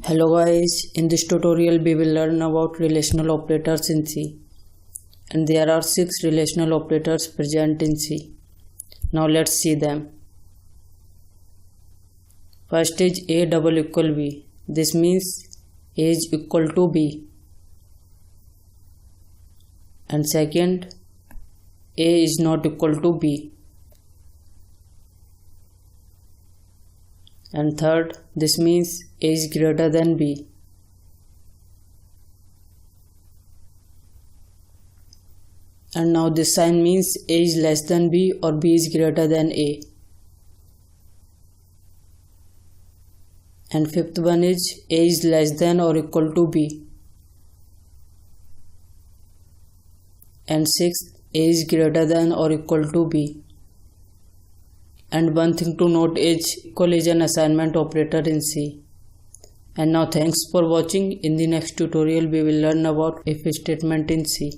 Hello guys, in this tutorial we will learn about relational operators in C, and there are 6 relational operators present in C. Now let's see them. First is A double equal B. This means A is equal to B. And second, A is not equal to B. And third, this means A is greater than B. And now this sign means A is less than B or B is greater than A. And fifth one is A is less than or equal to B. And sixth, A is greater than or equal to B. And one thing to note is equal is an assignment operator in C. And now thanks for watching. In the next tutorial we will learn about if statement in C.